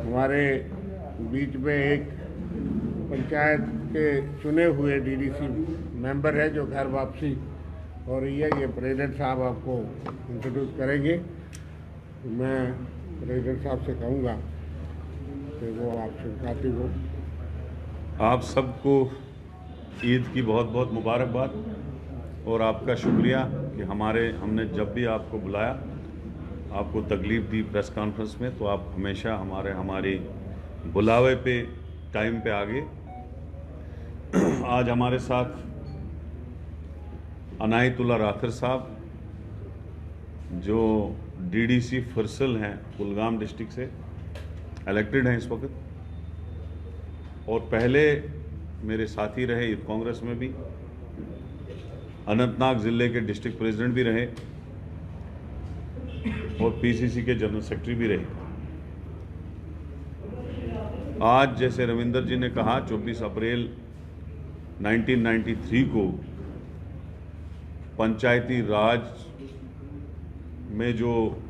हमारे बीच में एक पंचायत के चुने हुए डीडीसी मेंबर है जो घर वापसी हो रही है। ये प्रेसिडेंट साहब आपको इंट्रोड्यूस करेंगे। मैं प्रेसिडेंट साहब से कहूँगा कि वो आपसे मुखातिब हो। आप सबको ईद की बहुत बहुत मुबारकबाद और आपका शुक्रिया कि हमने जब भी आपको बुलाया, आपको तकलीफ़ दी प्रेस कॉन्फ्रेंस में, तो आप हमेशा हमारी बुलावे पे टाइम पे आ गए। आज हमारे साथ अनायतुल्लाह राथर साहब जो डीडीसी फरसल हैं, कुलगाम डिस्ट्रिक्ट से इलेक्टेड हैं इस वक्त, और पहले मेरे साथी रहे यूथ कांग्रेस में भी, अनंतनाग ज़िले के डिस्ट्रिक्ट प्रेसिडेंट भी रहे और पीसीसी के जनरल सेक्रेटरी भी रहे। आज जैसे रविंदर जी ने कहा, 24 अप्रैल 1993 को पंचायती राज में जो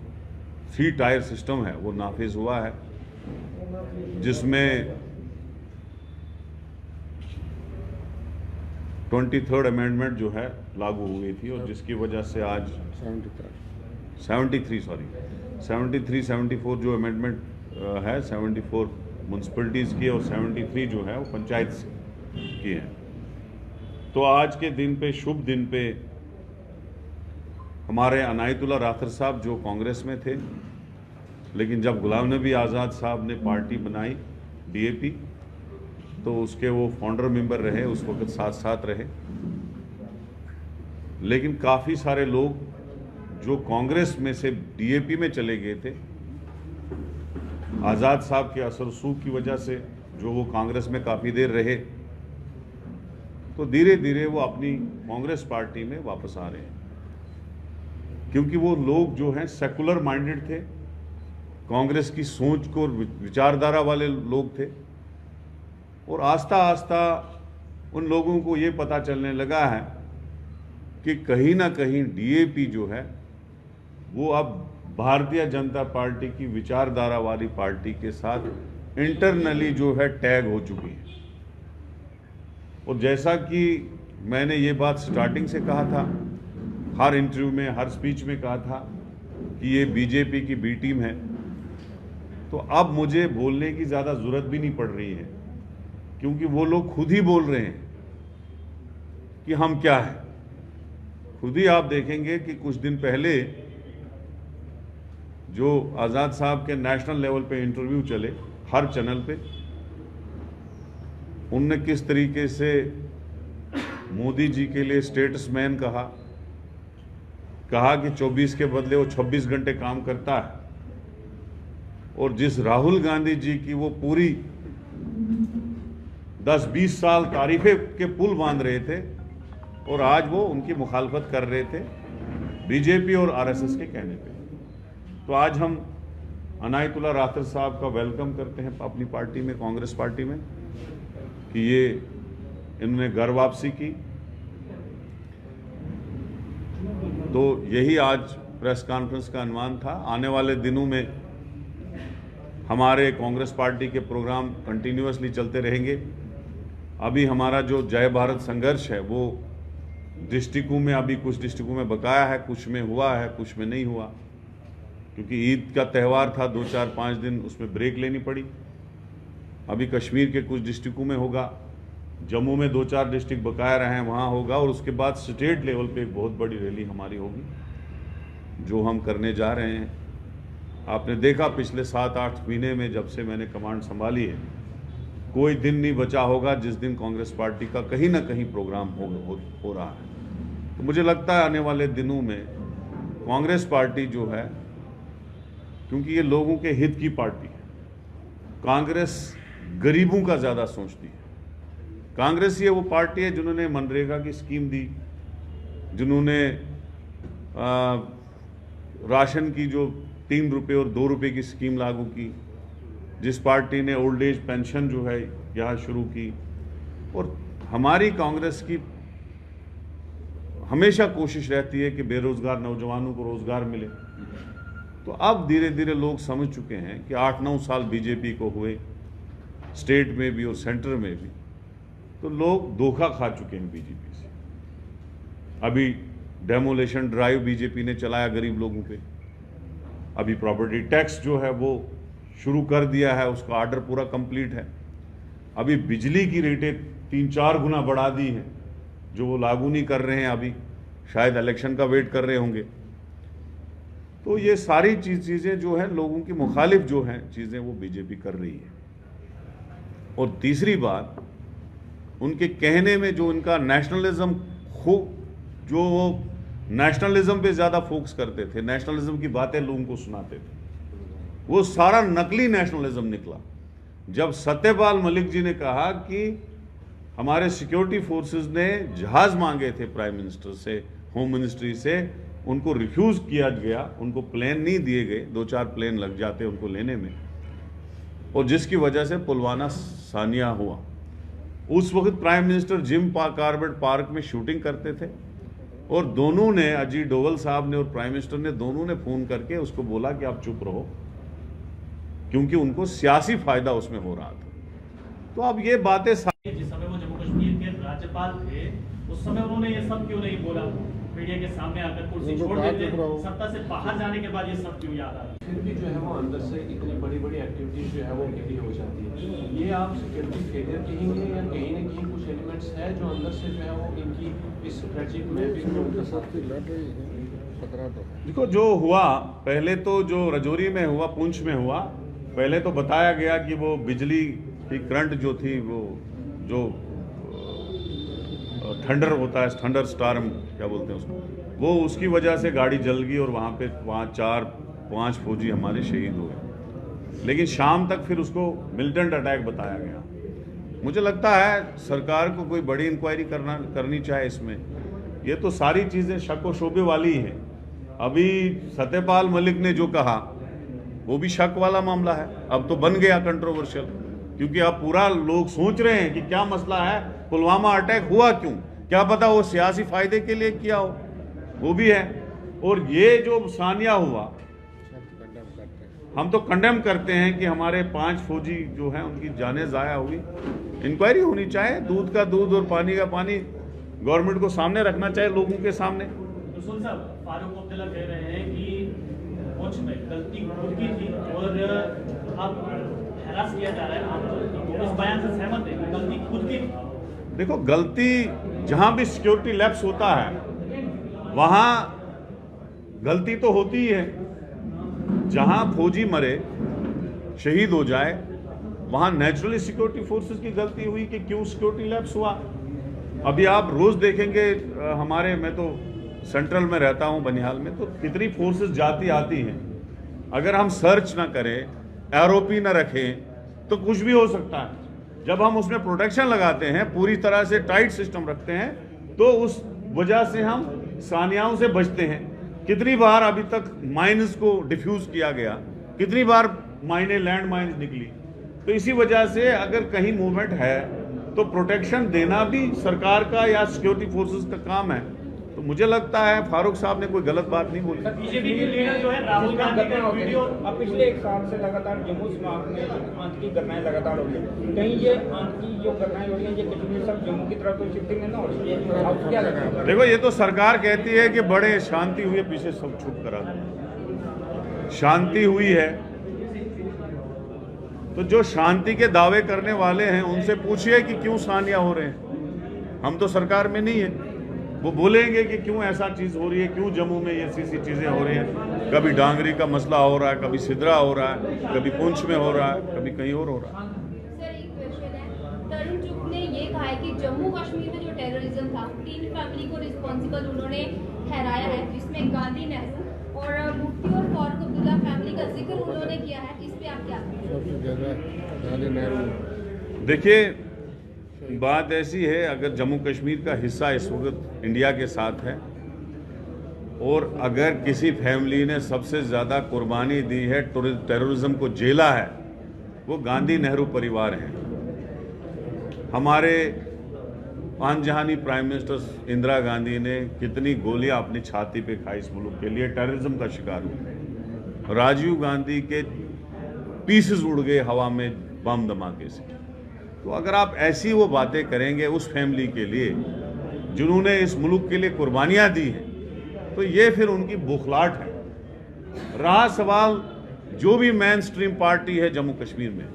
3 टायर सिस्टम है वो नाफिज हुआ है, जिसमें 23rd अमेंडमेंट जो है लागू हुई थी और जिसकी वजह से आज 74 जो अमेंडमेंट है, 74 म्यूनसिपलिटीज़ की और 73 जो है वो पंचायत की हैं। तो आज के दिन पे, शुभ दिन पे, हमारे अनायतुल्लाह राथर साहब जो कांग्रेस में थे, लेकिन जब गुलाम नबी आज़ाद साहब ने पार्टी बनाई डीएपी, तो उसके वो फाउंडर मेंबर रहे, उस वक्त साथ साथ रहे। लेकिन काफ़ी सारे लोग जो कांग्रेस में से डीएपी में चले गए थे, आज़ाद साहब के असर रसूख की वजह से जो वो कांग्रेस में काफ़ी देर रहे, तो धीरे धीरे वो अपनी कांग्रेस पार्टी में वापस आ रहे हैं, क्योंकि वो लोग जो हैं सेकुलर माइंडेड थे, कांग्रेस की सोच को विचारधारा वाले लोग थे। और आस्ता आस्ता उन लोगों को ये पता चलने लगा है कि कहीं ना कहीं डीएपी जो है वो अब भारतीय जनता पार्टी की विचारधारा वाली पार्टी के साथ इंटरनली जो है टैग हो चुकी है। और जैसा कि मैंने ये बात स्टार्टिंग से कहा था, हर इंटरव्यू में, हर स्पीच में कहा था कि ये बीजेपी की बी टीम है, तो अब मुझे बोलने की ज़्यादा ज़रूरत भी नहीं पड़ रही है, क्योंकि वो लोग खुद ही बोल रहे हैं कि हम क्या है। खुद ही आप देखेंगे कि कुछ दिन पहले जो आज़ाद साहब के नेशनल लेवल पे इंटरव्यू चले हर चैनल पे, उनने किस तरीके से मोदी जी के लिए स्टेटसमैन कहा कि 24 के बदले वो 26 घंटे काम करता है, और जिस राहुल गांधी जी की वो पूरी 10-20 साल तारीफे के पुल बांध रहे थे, और आज वो उनकी मुखालफत कर रहे थे बीजेपी और आरएसएस के कहने पे। तो आज हम अनायतुल्लाह राथर साहब का वेलकम करते हैं अपनी पार्टी में, कांग्रेस पार्टी में, कि ये इन्होंने घर वापसी की। तो यही आज प्रेस कॉन्फ्रेंस का अनुमान था। आने वाले दिनों में हमारे कांग्रेस पार्टी के प्रोग्राम कंटिन्यूअसली चलते रहेंगे। अभी हमारा जो जय भारत संघर्ष है वो डिस्ट्रिक्टों में, अभी कुछ डिस्ट्रिक्टों में बकाया है, कुछ में हुआ है, कुछ में नहीं हुआ, क्योंकि ईद का त्यौहार था, 2-4-5 दिन उसमें ब्रेक लेनी पड़ी। अभी कश्मीर के कुछ डिस्ट्रिक्टों में होगा, जम्मू में 2-4 डिस्ट्रिक्ट बकाया रहे हैं, वहाँ होगा, और उसके बाद स्टेट लेवल पे एक बहुत बड़ी रैली हमारी होगी जो हम करने जा रहे हैं। आपने देखा पिछले 7-8 महीने में जब से मैंने कमांड संभाली है, कोई दिन नहीं बचा होगा जिस दिन कांग्रेस पार्टी का कहीं ना कहीं प्रोग्राम हो रहा है। तो मुझे लगता है आने वाले दिनों में कांग्रेस पार्टी जो है, क्योंकि ये लोगों के हित की पार्टी है, कांग्रेस गरीबों का ज़्यादा सोचती है। कांग्रेस ये वो पार्टी है जिन्होंने मनरेगा की स्कीम दी, जिन्होंने राशन की जो 3 रुपये और 2 रुपये की स्कीम लागू की, जिस पार्टी ने ओल्ड एज पेंशन जो है यहाँ शुरू की। और हमारी कांग्रेस की हमेशा कोशिश रहती है कि बेरोजगार नौजवानों को रोजगार मिले, तो अब धीरे धीरे लोग समझ चुके हैं कि 8-9 साल बीजेपी को हुए, स्टेट में भी और सेंटर में भी, तो लोग धोखा खा चुके हैं बीजेपी से। अभी डेमोलेशन ड्राइव बीजेपी ने चलाया गरीब लोगों पे, अभी प्रॉपर्टी टैक्स जो है वो शुरू कर दिया है, उसका ऑर्डर पूरा कंप्लीट है। अभी बिजली की रेटें 3-4 गुना बढ़ा दी हैं, जो वो लागू नहीं कर रहे हैं, अभी शायद इलेक्शन का वेट कर रहे होंगे। तो ये सारी चीज़ें जो है लोगों की मुखालिफ जो हैं चीज़ें वो बीजेपी कर रही है। और तीसरी बात, उनके कहने में जो उनका नेशनलिज्म जो वो नेशनलिज्म पे ज़्यादा फोकस करते थे, नेशनलिज्म की बातें लोगों को सुनाते थे, वो सारा नकली नेशनलिज्म निकला। जब सत्यपाल मलिक जी ने कहा कि हमारे सिक्योरिटी फोर्सेस ने जहाज़ मांगे थे प्राइम मिनिस्टर से, होम मिनिस्ट्री से, उनको रिफ्यूज़ किया गया, उनको प्लेन नहीं दिए गए, 2-4 प्लेन लग जाते उनको लेने में, और जिसकी वजह से पुलवामा सानिया हुआ। उस वक्त prime minister Jim Corbett park में शूटिंग करते थे, और दोनों ने, अजीत डोवल साहब ने और प्राइम मिनिस्टर ने, दोनों ने फ़ोन करके उसको बोला कि आप चुप रहो, क्योंकि उनको सियासी फायदा उसमें हो रहा था। तो अब ये बातें जिस समय वो जम्मू कश्मीर के राज्यपाल थे, उस समय उन्होंने ये सब क्यों नहीं बोला? मीडिया के सामने आकर कुर्सी छोड़ देते, सत्ता से बाहर जाने के बाद ये सब क्यों याद आ रहा है? फिर भी जो है वो अंदर से इतनी बड़ी बड़ी एक्टिविटीज जो है वो उनकी हो जाती है। ये आप सिक्योरिटी फेलियर कहेंगे या कहीं ना कहीं कुछ एलिमेंट्स है जो अंदर से जो है वो इनकी इस स्ट्रेटजिक में उनके साथ लड़ रही है, खतरा तो है। देखो, जो हुआ पहले तो जो रजौरी में हुआ, पुंछ में हुआ, पहले तो बताया गया कि वो बिजली की करंट जो थी, वो जो थंडर होता है, थंडर स्टार्म क्या बोलते हैं उसको, वो उसकी वजह से गाड़ी जल गई और वहाँ पे 4-5 फौजी हमारे शहीद हुए। लेकिन शाम तक फिर उसको मिलिटेंट अटैक बताया गया। मुझे लगता है सरकार को कोई बड़ी इंक्वायरी करनी चाहिए इसमें। ये तो सारी चीज़ें शक व शोबे वाली ही हैं। अभी सत्यपाल मलिक ने जो कहा वो भी शक वाला मामला है, अब तो बन गया कंट्रोवर्शियल, क्योंकि अब पूरा लोग सोच रहे हैं कि क्या मसला है, पुलवामा अटैक हुआ क्यों, क्या पता वो सियासी फायदे के लिए किया हो, वो भी है। और ये जो सानिया हुआ, हम तो कंडेम करते हैं कि हमारे 5 फौजी जो हैं उनकी जानें ज़ाया हुई। इंक्वायरी होनी चाहिए, दूध का दूध और पानी का पानी गवर्नमेंट को सामने रखना चाहिए, लोगों के सामने। तो सुन साहब, फारूक अब्दुल्ला कह रहे हैं कि मुझ में गलती खुद की थी और अब हैरास किया जा रहा है, आप इस बयान से सहमत हैं? गलती खुद की थी। देखो, गलती जहां भी सिक्योरिटी लैप्स होता है वहां गलती तो होती ही है। जहां फौजी मरे, शहीद हो जाए, वहां नेचुरली सिक्योरिटी फोर्सेस की गलती हुई कि क्यों सिक्योरिटी लैप्स हुआ। अभी आप रोज देखेंगे हमारे, मैं तो सेंट्रल में रहता हूं बनिहाल में, तो कितनी फोर्सेस जाती आती हैं। अगर हम सर्च ना करें, एआरओपी ना रखें, तो कुछ भी हो सकता है। जब हम उसमें प्रोटेक्शन लगाते हैं, पूरी तरह से टाइट सिस्टम रखते हैं, तो उस वजह से हम सानियाओं से बचते हैं। कितनी बार अभी तक माइन्स को डिफ्यूज किया गया, कितनी बार माइने लैंड माइन्स निकली। तो इसी वजह से अगर कहीं मूवमेंट है तो प्रोटेक्शन देना भी सरकार का या सिक्योरिटी फोर्सेस का काम है। तो मुझे लगता है फारूक साहब ने कोई गलत बात नहीं बोली। बीजेपी के लीडर जो है राहुल गांधी का वीडियो, अब पिछले 1 साल से लगातार जम्मू संभाग में आतंकी घटनाएं लगातार हो रही है। कहीं ये आतंकी जो घटनाएं हो रही हैं, ये कश्मीर सब जम्मू की तरफ तो शिफ्टिंग है ना हो रही है, अब क्या लगता है? देखो, ये तो सरकार कहती है कि बड़े शांति हुई है, पीछे सब चुप करा दो। शांति हुई है तो जो शांति के दावे करने वाले हैं उनसे पूछिए कि क्यों सानिया हो रहे हैं। हम तो सरकार में नहीं है, वो बोलेंगे कि क्यों ऐसा चीज़ हो रही है, क्यों जम्मू में ये ऐसी चीज़ें हो रही हैं। कभी डांगरी का मसला हो रहा है, कभी सिद्रा हो रहा है, कभी पुंछ में हो रहा है, कभी कहीं और हो रहा है। सर, एक क्वेश्चन है। तरुण चुग ने ये कहा है कि जम्मू कश्मीर में जो टेररिज्म था, 3 फैमिली को रिस्पॉन्सिबल उन्होंने ठहराया है, जिसमें गांधी, नेहरू और मुफ्ती और फारूक अब्दुल्ला फैमिली का जिक्र उन्होंने किया है। इस पे आप क्या कहेंगे? सबसे ज़्यादा गांधी नेहरू। देखिए, बात ऐसी है, अगर जम्मू कश्मीर का हिस्सा इस वक्त इंडिया के साथ है और अगर किसी फैमिली ने सबसे ज़्यादा कुर्बानी दी है, टेररिज्म को झेला है, वो गांधी नेहरू परिवार हैं। हमारे पांचजहानी प्राइम मिनिस्टर इंदिरा गांधी ने कितनी गोलियां अपनी छाती पे खाई इस मुल्क के लिए, टेररिज्म का शिकार हुए। राजीव गांधी के पीसेस उड़ गए हवा में बम धमाके से। तो अगर आप ऐसी वो बातें करेंगे उस फैमिली के लिए जिन्होंने इस मुल्क के लिए कुर्बानियां दी हैं, तो ये फिर उनकी बुखलाहट है। रहा सवाल जो भी मेन स्ट्रीम पार्टी है जम्मू कश्मीर में,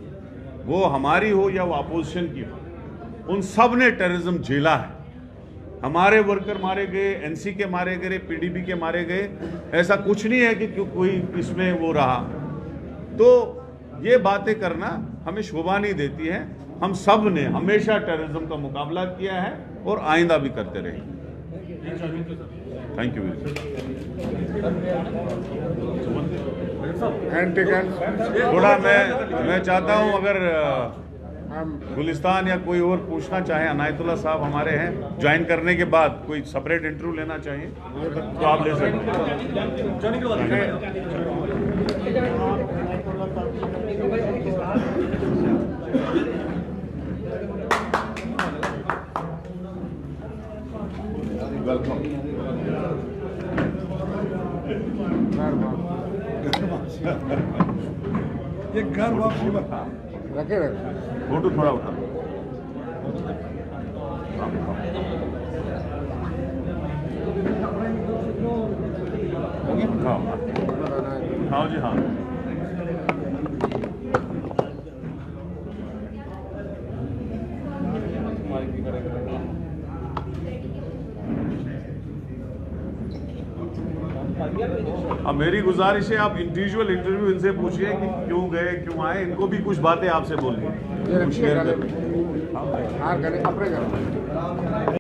वो हमारी हो या वो अपोजिशन की हो, उन सब ने टेररिज्म झेला है। हमारे वर्कर मारे गए, एनसी के मारे गए, पीडीपी के मारे गए, ऐसा कुछ नहीं है कि कोई इसमें वो रहा। तो ये बातें करना हमें शोभा नहीं देती है। हम सब ने हमेशा टेररिज्म का मुकाबला किया है और आइंदा भी करते रहेंगे। Thank you very much. थोड़ा मैं चाहता हूं अगर गुलिस्तान या कोई और पूछना चाहे, अनायतुल्लाह साहब हमारे हैं, ज्वाइन करने के बाद कोई सेपरेट इंटरव्यू लेना चाहिए तो आप ले सकते हैं। वेलकम। ये घर वापसी रखे फोटो थोड़ा उठा। हाँ जी हाँ। अब मेरी गुजारिश है आप इंडिविजुअल इंटरव्यू इनसे पूछिए कि क्यों गए, क्यों आए, इनको भी कुछ बातें आपसे बोलनी है। शेयर करें।